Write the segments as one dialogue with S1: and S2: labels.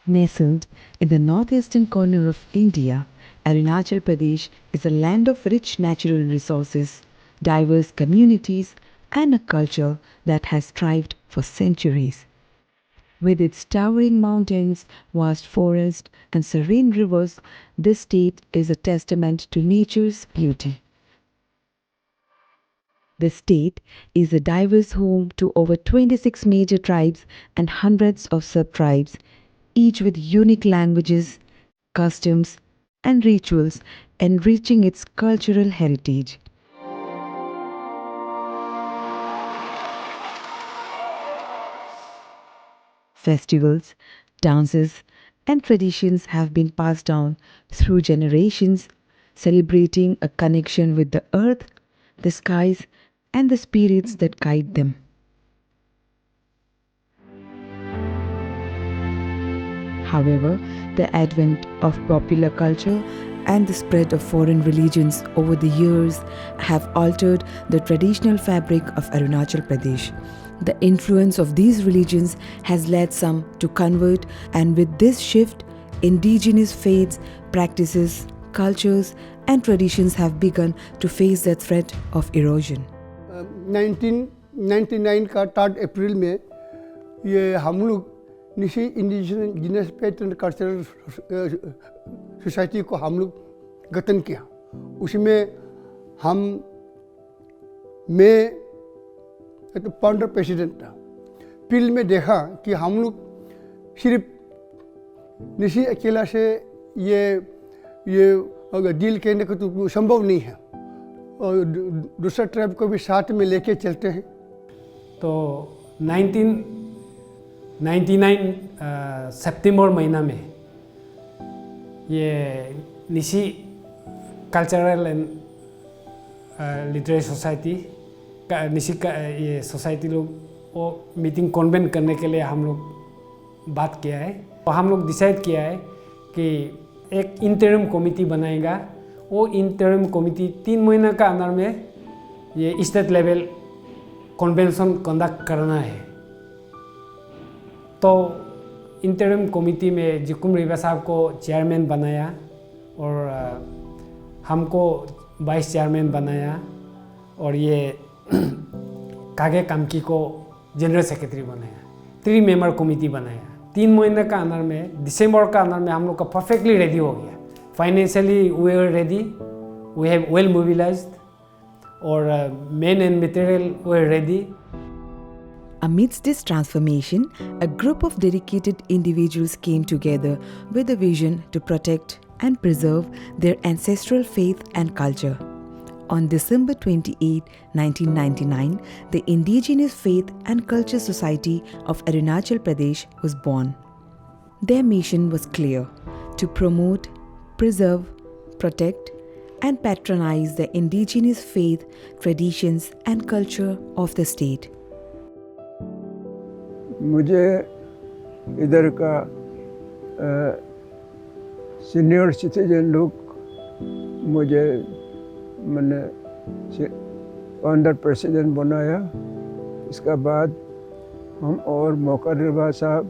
S1: Nestled in the northeastern corner of India, Arunachal Pradesh is a land of rich natural resources, diverse communities, and a culture that has thrived for centuries. With its towering mountains, vast forests, and serene rivers, this state is a testament to nature's beauty. The state is a diverse home to over 26 major tribes and hundreds of sub-tribes, each with unique languages, customs, and rituals enriching its cultural heritage. Festivals, dances, and traditions have been passed down through generations, celebrating a connection with the earth, the skies, and the spirits that guide them. However, the advent of popular culture and the spread of foreign religions over the years have altered the traditional fabric of Arunachal Pradesh. The influence of these religions has led some to convert, and with this shift, indigenous faiths, practices, cultures, and traditions have begun to face the threat of erosion.
S2: 1999 का 3 अप्रैल में ये हम लोग Nishi indigenous pet and cultural society को हम लोग गठन किया। उसमें हम मैं तो फाउंडर प्रेसिडेंट था। फील्ड में देखा कि हम लोग सिर्फ निशी अकेला से ये अगर डील करने को तो संभव नहीं है, और दूसरा ट्राइब को भी साथ में लेके चलते हैं।
S3: तो 1999 सितंबर महीना में ये Nishi cultural and literary society Nishi ये सोसाइटी लोग वो मीटिंग कन्वेंट करने के लिए हम लोग बात किया है, और हम लोग डिसाइड किया है कि एक इंटरिम कमिटी बनाएगा। वो इंटरिम कमिटी 3 महीना का अंदर में ये स्टेट लेवल कन्वेंशन कंडक्ट करना है। तो इंटरिम कमिटी में जिकुम रिबा साहब को चेयरमैन बनाया और हमको वाइस चेयरमैन बनाया, और ये कागे कामकी को जनरल सेक्रेटरी बनाया। 3 मेंबर कमिटी बनाया। 3 महीने का अंदर में दिसंबर का अंदर में हम लोग का परफेक्टली रेडी हो गया। Financially we are ready, we have well mobilised, और man and material we are ready.
S1: Amidst this transformation, a group of dedicated individuals came together with a vision to protect and preserve their ancestral faith and culture. On December 28, 1999, the Indigenous Faith and Culture Society of Arunachal Pradesh was born. Their mission was clear: to promote, preserve, protect, and patronize the indigenous faith, traditions, and culture of the state.
S4: मुझे इधर का senior citizen लोग मुझे मैंने founder president बनाया। इसका बाद हम और मोकरबा साहब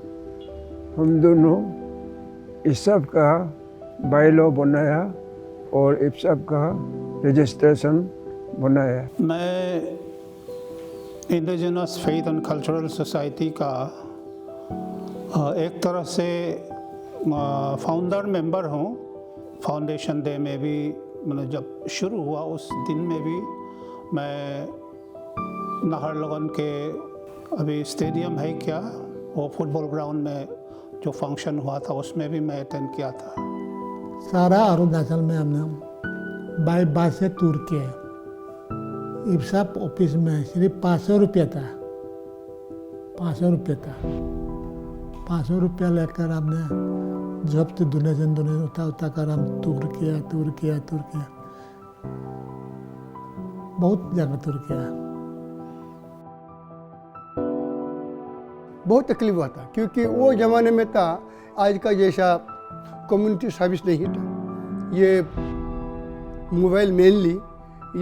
S4: हम दोनों इस सब का बायलॉ बनाया और इस सब का रजिस्ट्रेशन बनाया।
S5: मैं indigenous faith and cultural society का एक तरह से फाउंडर मेंबर हूँ। फाउंडेशन डे में भी मतलब जब शुरू हुआ उस दिन में भी मैं नाहरलगुन के अभी स्टेडियम है क्या, वो फुटबॉल ग्राउंड में जो फंक्शन हुआ था उसमें भी मैं अटेंड किया था।
S6: सारा अरुणाचल में हमने बाई बस से टूर किया। इब्सा ऑफिस में सिर्फ 500 रुपया था। 500 रुपया था। 500 रुपया लेकर हमने जब तो डोनेशन उठा कर हम टूर किया। बहुत जगह टूर किया।
S2: बहुत तकलीफ हुआ था, क्योंकि वो ज़माने में था आज का जैसा कम्युनिटी सर्विस नहीं था। ये मोबाइल मेनली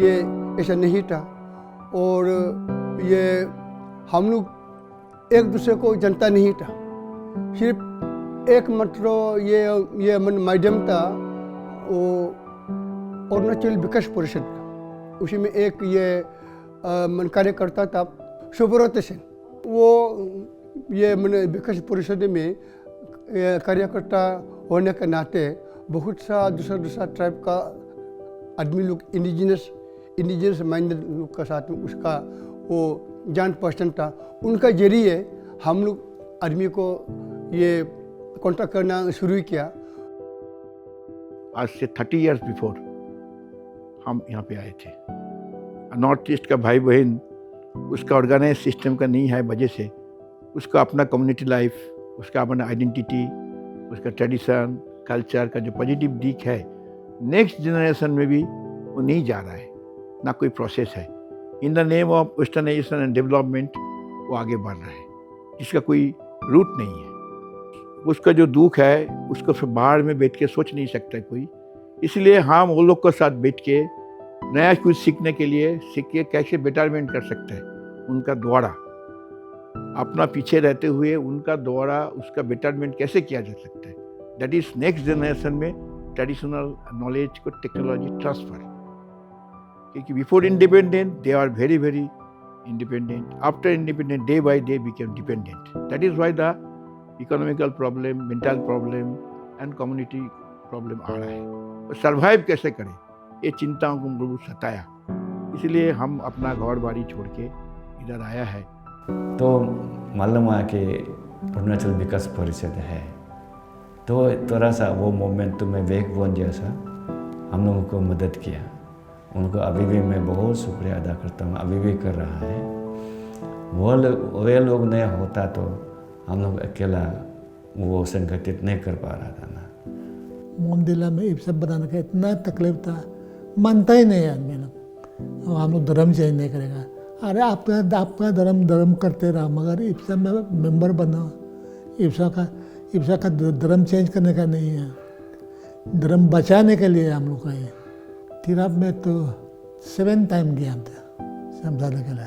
S2: ये ऐसा नहीं था, और ये हम लोग एक दूसरे को जानता नहीं था। सिर्फ एकमात्र ये माध्यम था वो अरुणाचल विकास परिषद का। उसी में एक ये कार्यकर्ता था सुब्रत सेन। वो ये विकास परिषद में कार्यकर्ता होने के नाते बहुत सा दूसरा ट्राइब का आदमी लोग इंडिजिनस माइंडेड लोग का साथ में उसका वो जान पहचान था। उनका जरिए हम लोग आदमी को ये कांटेक्ट करना शुरू किया।
S7: आज से 30 इयर्स बिफोर हम यहाँ पे आए थे। नॉर्थ ईस्ट का भाई बहन उसका ऑर्गेनाइज सिस्टम का नहीं है वजह से उसका अपना कम्युनिटी लाइफ, उसका अपना आइडेंटिटी, उसका ट्रेडिशन, कल्चर का जो पॉजिटिव दिख है नेक्स्ट जनरेशन में भी वो नहीं जा रहा है, ना कोई प्रोसेस है। In the name of westernization and development वो आगे बढ़ रहा है जिसका कोई रूट नहीं है। उसका जो दुख है उसको फिर बाहर में बैठ के सोच नहीं सकता कोई। इसलिए हम वो लोग के साथ बैठ के नया कुछ सीखने के लिए सीख के कैसे बेटरमेंट कर सकते हैं उनका द्वारा, अपना पीछे रहते हुए उनका द्वारा उसका बेटरमेंट कैसे किया जा सकता है। दैट इज नेक्स्ट जनरेशन में ट्रेडिशनल नॉलेज को टेक्नोलॉजी ट्रांसफर, क्योंकि before independent they are very independent, after independent day by day became dependent. That is why the economical problem, mental problem and community problem आ रहा है। और survive कैसे करें ये चिंताओं को बहुत सताया, इसलिए हम अपना घर बाड़ी छोड़ के इधर आया है।
S8: तो मालूम हुआ कि अरुणाचल विकास परिषद है, तो थोड़ा सा वो मोमेंटम में बैकबोन जैसा हम लोगों को मदद किया। उनको अभी भी मैं बहुत शुक्रिया अदा करता हूँ, अभी भी कर रहा है। वे लोग नहीं होता तो हम लोग अकेला वो संगठित नहीं कर पा रहा था ना।
S6: मोमदिला में ये सब बनाने का इतना तकलीफ था, मानता ही नहीं आदमी लोग। हम लोग धर्म चेंज नहीं करेगा। अरे आपका धर्म करते रहा, मगर इप्सा में मेंबर बना। इप्सा का धर्म चेंज करने का नहीं है, धर्म बचाने के लिए हम लोग का ये। तिराप में तो 7 टाइम गया था समझाने के लिए,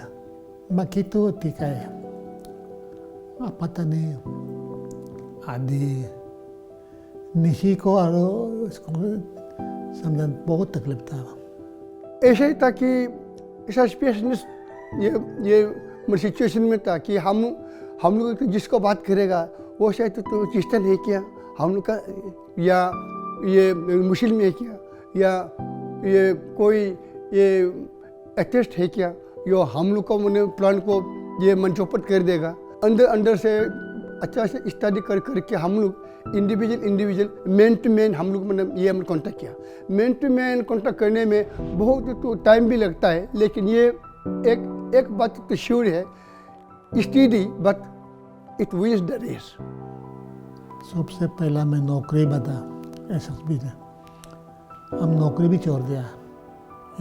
S6: बाकी तो टीका है। पता नहीं आदि निशी को और समझाने बहुत तकलीफ था।
S2: ऐसे ही था कि ऐसा स्पेशलिस्ट ये सिचुएशन में था कि हम लोग जिसको बात करेगा वो शायद तो क्रिश्चियन है क्या, हम लोग का या ये मुस्लिम है क्या, या ये कोई ये एथिस्ट है क्या, यो हम लोग को मैंने प्लान को ये मंचोपट कर देगा। अंदर से अच्छा से स्टडी करके हम लोग इंडिविजुअल मैन टू मैन हम लोग मैंने ये कांटेक्ट किया। मैन टू मैन कांटेक्ट करने में बहुत तो टाइम भी लगता है, लेकिन ये एक बात तो श्योर है, study but it wins the race.
S6: सबसे पहला मैं नौकरी बता एसएसबी ने, हम नौकरी भी छोड़ दिया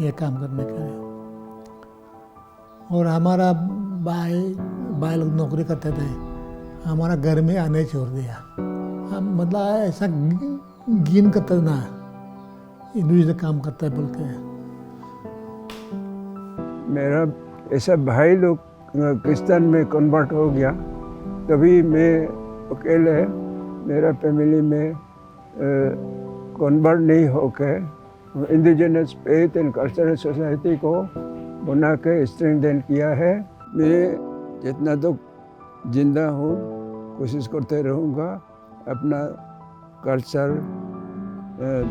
S6: ये काम करने के लिए। और हमारा भाई लोग नौकरी करते थे, हमारा घर में आने छोड़ दिया। हम मतलब ऐसा गिन करते ना इंडिविजुअल काम करता है बोल के।
S4: मेरा ऐसा भाई लोग क्रिश्चियन में कन्वर्ट हो गया, तभी मैं अकेले मेरा फैमिली में कन्वर्ट नहीं होके indigenous faith and cultural society को बना के स्ट्रेंथन किया है। मैं जितना तो जिंदा हूँ कोशिश करते रहूँगा अपना कल्चर,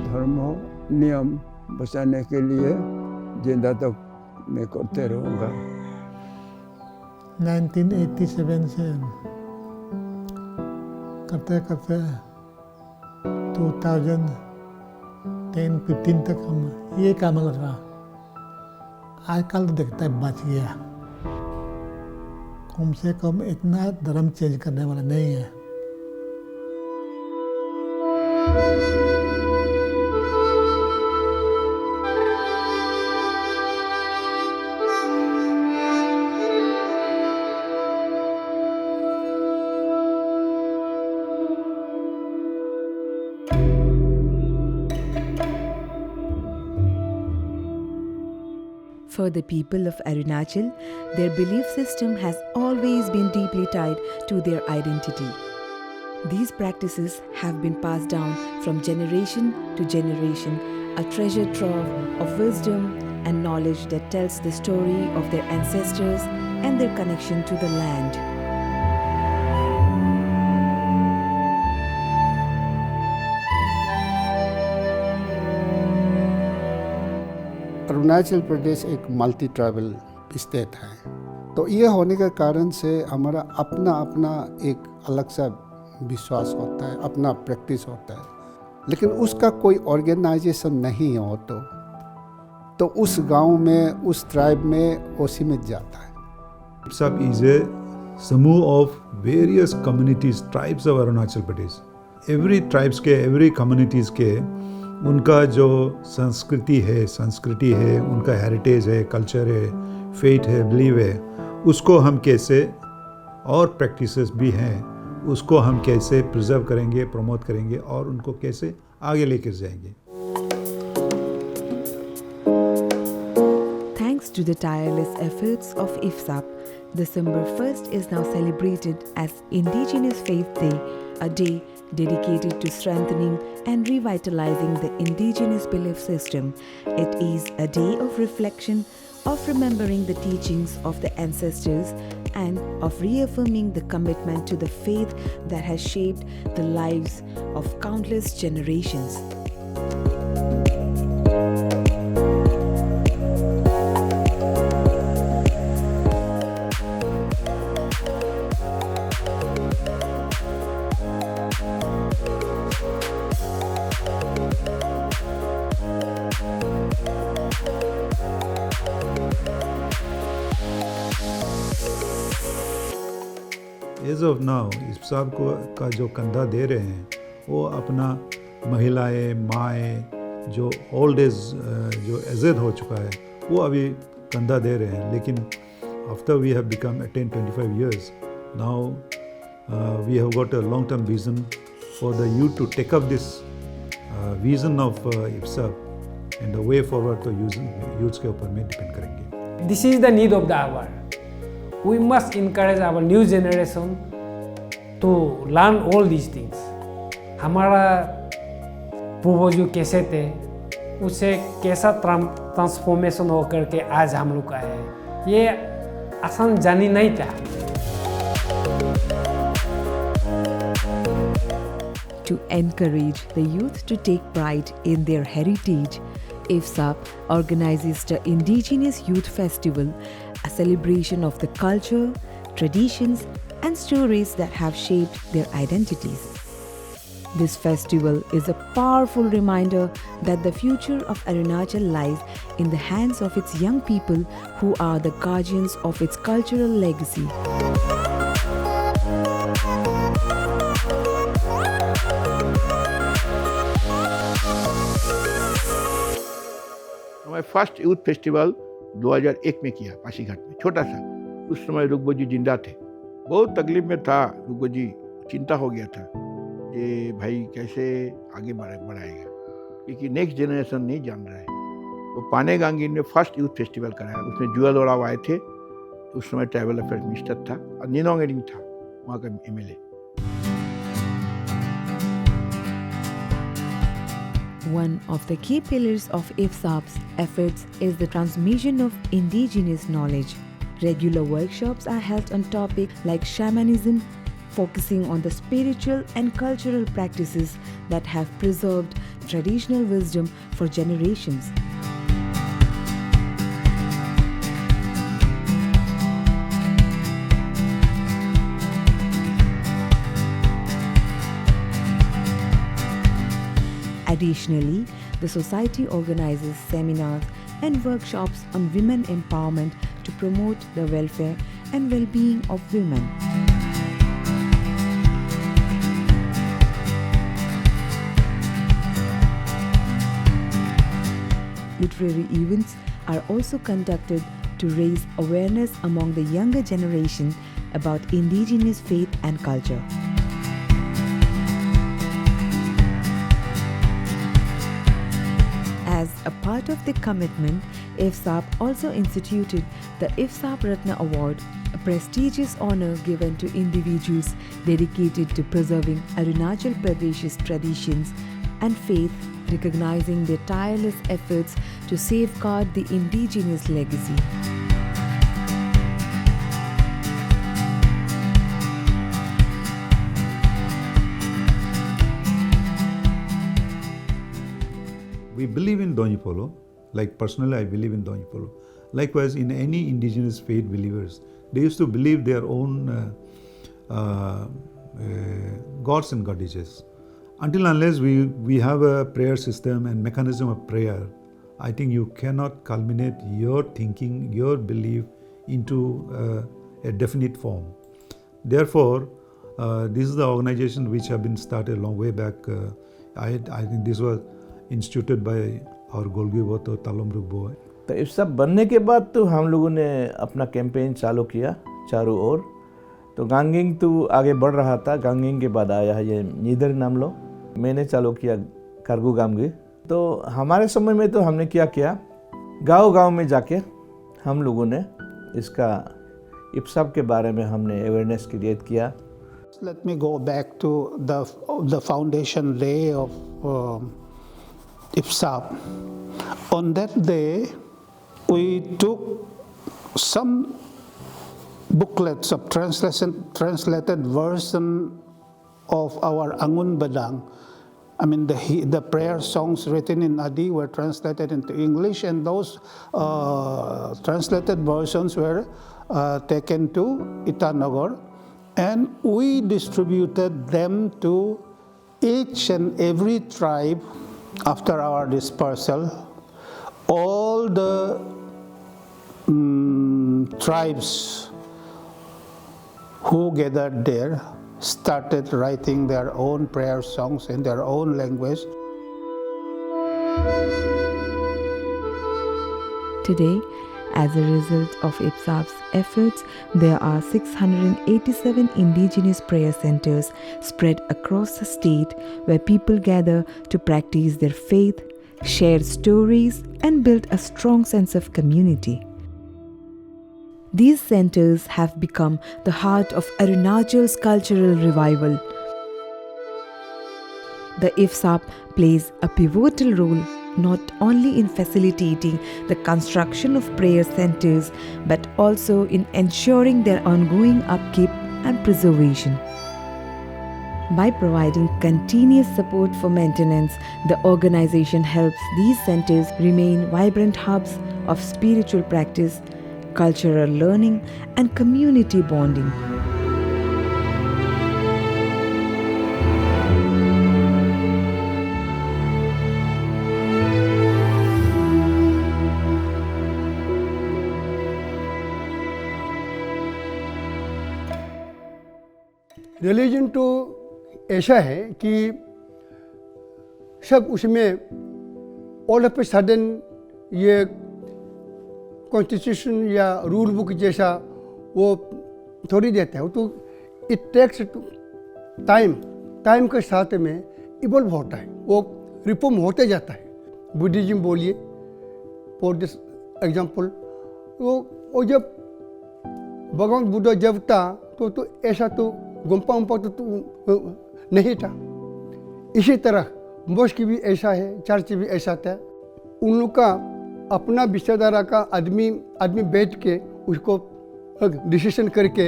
S4: धर्म, नियम बचाने के लिए जिंदा तक मैं करते रहूँगा।
S6: 1987 से करते 2010-15 तक हम ये काम लगा। आजकल तो देखता है बच गया, कम से कम इतना धर्म चेंज करने वाला नहीं है।
S1: For the people of Arunachal, their belief system has always been deeply tied to their identity. These practices have been passed down from generation to generation, a treasure trove of wisdom and knowledge that tells the story of their ancestors and their connection to the land.
S2: Arunachal Pradesh एक multi tribal state है, तो ये होने के कारण से हमारा अपना अपना एक अलग सा विश्वास होता है, अपना प्रैक्टिस होता है, लेकिन उसका कोई ऑर्गेनाइजेशन नहीं हो तो उस गांव में, उस ट्राइब में वो सीमित जाता है।
S9: सब is a समूह of various communities, tribes of Arunachal Pradesh. Every tribes के, every communities के उनका जो संस्कृति है, उनका हेरिटेज है, कल्चर है, फेट है, बिलीव है, उसको हम कैसे, और प्रैक्टिसेस भी हैं, उसको हम कैसे प्रिजर्व करेंगे, प्रमोट करेंगे और उनको कैसे आगे लेकर जाएंगे।
S1: Thanks to the tireless efforts of IFSAP, December 1st is now celebrated as Indigenous Faith Day, a day dedicated to strengthening and revitalizing the indigenous belief system. It is a day of reflection, of remembering the teachings of the ancestors, and of reaffirming the commitment to the faith that has shaped the lives of countless generations.
S9: As of now इस साहब को का जो कंधा दे रहे हैं, वो अपना महिलाएं, माएँ जो ओल्ड एज, जो एजेड हो चुका है, वो अभी कंधा दे रहे हैं। लेकिन after we have become 10-25 years now we have got a long term vision for the youth to take up this vision of इफ्साब एंड द वे फॉरवर्ड तो यूथ के ऊपर में डिपेंड करेंगे।
S3: This is the need of the hour. We must encourage our new generation to learn all these things. हमारा पूर्वज कैसे थे, उससे कैसा ट्रांसफॉर्मेशन हो करके आज हम लोग आए हैं, ये आसान जानी नहीं था।
S1: To encourage the youth to take pride in their heritage, IFSAP organizes the Indigenous Youth Festival, a celebration of the culture, traditions, and stories that have shaped their identities. This festival is a powerful reminder that the future of Arunachal lies in the hands of its young people who are the guardians of its cultural legacy.
S7: मैं first youth festival 2001 में किया पासीघाट में, छोटा सा। उस समय रुकबो जी जिंदा थे। बहुत तकलीफ में था रुकबो जी, चिंता हो गया था कि भाई कैसे आगे बढ़ाएगा, क्योंकि नेक्स्ट जनरेशन नहीं जान रहा है। तो पाने गांगीन में फर्स्ट यूथ फेस्टिवल कराया, उसमें जुएल ओराव आए थे, उस समय ट्राइबल अफेयर्स मिनिस्टर था, और निनोंग एडिंग था वहाँ का MLA।
S1: One of the key pillars of IFSAP's efforts is the transmission of indigenous knowledge. Regular workshops are held on topics like shamanism, focusing on the spiritual and cultural practices that have preserved traditional wisdom for generations. Additionally, the society organizes seminars and workshops on women empowerment to promote the welfare and well-being of women. Literary events are also conducted to raise awareness among the younger generation about indigenous faith and culture. As As a part of the commitment, IFSAP also instituted the IFSAP Ratna Award, a prestigious honor given to individuals dedicated to preserving Arunachal Pradesh's traditions and faith, recognizing their tireless efforts to safeguard the indigenous legacy.
S9: We believe in Donyi Polo, like personally I believe in Donyi Polo. Likewise, in any indigenous faith believers, they used to believe their own gods and goddesses. Until unless we have a prayer system and mechanism of prayer, I think you cannot culminate your thinking, your belief into a definite form. Therefore, this is the organization which have been started a long way back. I think this was instituted by our Golgi Boto Talomruk boy.
S10: तो इस सब बनने के बाद तो हम लोगों ने अपना कैंपेन चालू किया चारों ओर। तो गांगिंग तो आगे बढ़ रहा था। गांगिंग के बाद आया है ये नीदर नाम लो, मैंने चालू किया कारगू गामगी। तो हमारे समय में तो हमने क्या किया, गांव-गांव में जाके हम लोगों ने इसका IFSAP के बारे में हमने अवेयरनेस क्रिएट किया।
S5: Let me go back to the foundation day of IFSAP. On that day, we took some booklets of translated version of our Angun Badang. I mean, the prayer songs written in Adi were translated into English, and those translated versions were taken to Itanagar, and we distributed them to each and every tribe after our dispersal. All the tribes who gathered there started writing their own prayer songs in their own language.
S1: Today, as a result of IFSAP's efforts, there are 687 indigenous prayer centers spread across the state where people gather to practice their faith, share stories, and build a strong sense of community. These centers have become the heart of Arunachal's cultural revival. The IFSAP plays a pivotal role not only in facilitating the construction of prayer centers but also in ensuring their ongoing upkeep and preservation. By providing continuous support for maintenance, the organization helps these centers remain vibrant hubs of spiritual practice, cultural learning, and community bonding.
S2: Religion तो ऐसा है कि सब उसमें all of a sudden ये constitution या rule book जैसा वो थोड़ी देता है। वो तो इट टेक्स टाइम के साथ में इवॉल्व होता है, वो रिफॉर्म होते जाता है। बुद्धिज्म बोलिए फॉर दिस एग्जांपल, वो जब भगवान बुद्ध जब था तो ऐसा तो गुम्पा उम्पा तो नहीं था। इसी तरह मॉस्क भी ऐसा है, चर्च भी ऐसा था। उन लोग का अपना विचारधारा का आदमी बैठ के उसको डिसीजन करके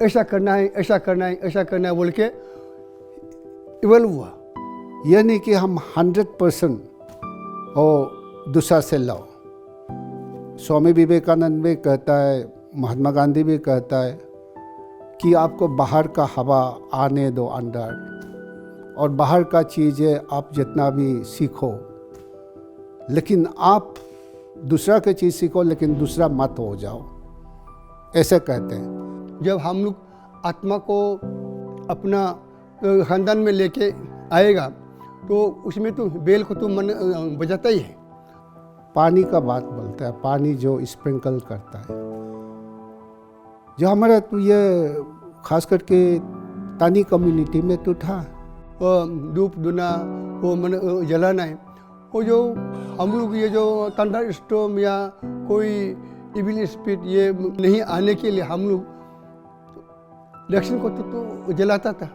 S2: ऐसा करना है, ऐसा करना है, ऐसा करना है बोल के इवॉल्व हुआ।
S11: यह नहीं कि हम 100% और दूसरा से लो। स्वामी विवेकानंद भी कहता है, महात्मा गांधी भी कहता है कि आपको बाहर का हवा आने दो अंदर, और बाहर का चीज़ें आप जितना भी सीखो, लेकिन आप दूसरा की चीज़ सीखो लेकिन दूसरा मत हो जाओ, ऐसे कहते हैं।
S2: जब हम लोग आत्मा को अपना खानदान में लेके आएगा तो उसमें तो बेल को तो मन बजाता ही है।
S11: पानी का बात बोलता है, पानी जो स्प्रिंकल करता है, जो हमारा तो ये खास करके तानी कम्युनिटी में तो था।
S2: धूप धुना वो मन जलाना है, वो जो हम लोग ये जो थंडर स्टॉर्म या कोई इविल स्पिरिट ये नहीं आने के लिए हम लोग इलेक्शन को तो जलाता था।